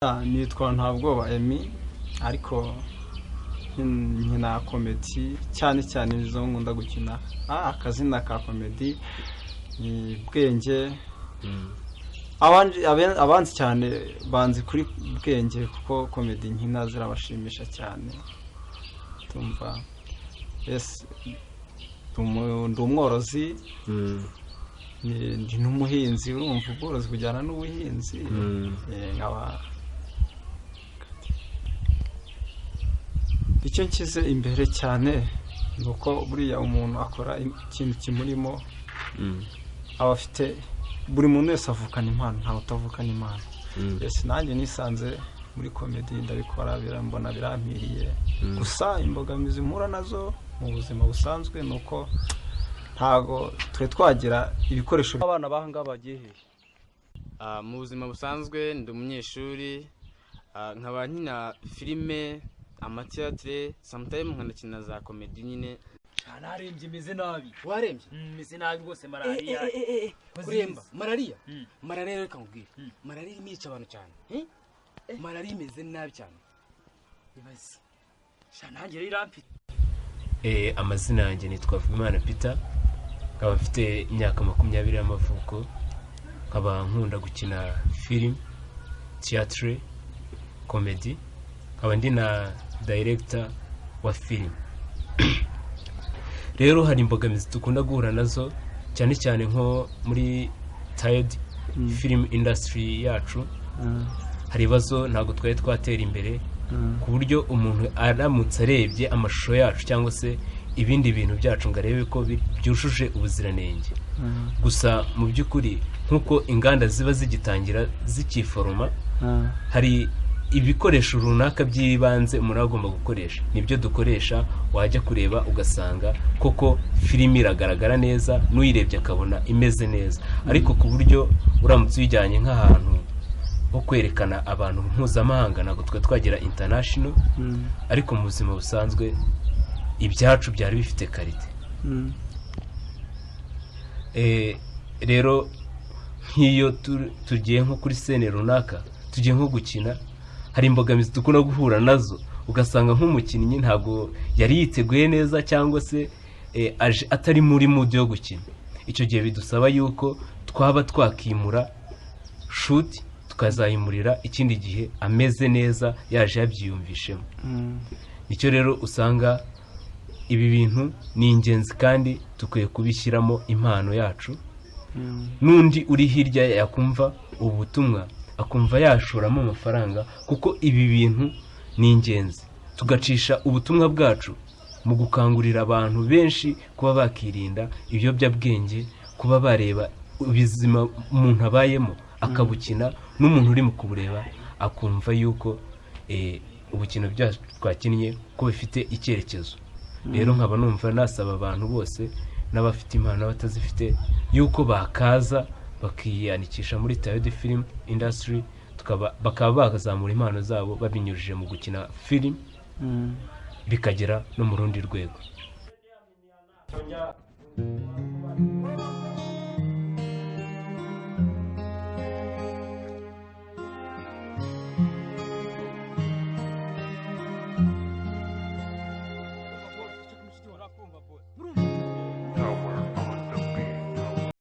nitwa Ntabwoba Emmy ariko nkina comedy cyane cyane izo nkunda gukina akazina ka comedy ni Bwenge. Abanzi cyane banzi kuri Bwenge kuko comedy nkina zirabashimisha cyane tumva. Yes, ndi umworozi, ndi n'umuhinzi. Urumva ubworozi bujyana n'ubuhinzi. nkaba icyo nkize imbere cyane nuko buriya umuntu akora ikintu kimurimo aba afite, buri muntu wese avukana impano, ntawe utavukana impano. Yes, nanjye nisanze muri comedy ndabikora, birambona birampiriye. Gusa imbogamizi mpura nazo mu buzima busanzwe nuko ntago twe twagira ibikoresho. Abana bahanga bagiye he? Mu buzima busanzwe ndi umunyeshuri, nkaba nkina filime, amateatre, sometimes nkanakina za comedy nyine. Narembye meze nabi. Warembye? Meze nabi rwose. Malaria. Kuremba malaria? Malaria reka nkubwire, malaria imica abantu cyane. Malaria imeze nabi cyane. Ibaze nanjye rero iramfite. Amazina yanjye nitwa Vumana Peter, nkaba mfite imyaka 20 y'amavuko, nkaba nkunda gukina film, theatre, comedy, nkaba ndi na director wa film. Rero hari imbogamizi dukunda guhura nazo cyane cyane nko muri tired film industry yacu. Hari ibibazo ntabwo twari twatera imbere ku buryo umuntu aramutse arebye amashusho yacu cyangwa se ibindi bintu byacu ngo arebe ko byujuje ubuziranenge. Gusa mu by'ukuri nkuko inganda ziba zigitangira zikiforoma, hari ibikoresho runaka by'ibanze umuntu agomba gukoresha, nibyo dukoresha. Wajya kureba ugasanga koko filimi iragaragara neza, n'uyirebye akabona imeze neza, ariko ku buryo uramutse uyijyanye nk'ahantu ho kwerekana abantu mpuzamahanga ntabwo twagira international. Ariko mu buzima busanzwe ibyacu byari bifite karite. Rero nk'iyo tugiye nko kuri scene runaka, tugiye nko gukina, hari imbogamizi dukunda guhura nazo, ugasanga nk'umukinnyi ntabwo yari yiteguye neza cyangwa se atari muri mood yo gukina. Icyo gihe bidusaba yuko twaba twakimura shoot tukazayimurira ikindi gihe ameze neza, yaje yabyiyumvishemo. Nicyo rero usanga ibi bintu ni ingenzi kandi tukwiye kubishyiramo impano yacu. N'undi uri hirya yakumva ubutumwa akumva yashoramo amafaranga, kuko ibi bintu ni ingenzi. Tugacisha ubutumwa bwacu mu gukangurira abantu benshi kuba bakirinda ibiyobyabwenge, kuba bareba ubuzima umuntu abayemo akabukina, n'umuntu uri mu kubureba akumva yuko ubukino byacu twakinnye ko bifite icyerekezo. Rero nkaba numva nasaba abantu bose n'abafite impano n'abatazifite yuko bakaza bakiyandikisha muri Tired Film Industry, bakaba bakazamura impano zabo babinyujije mu gukina film, bikagera no mu rundi rwego.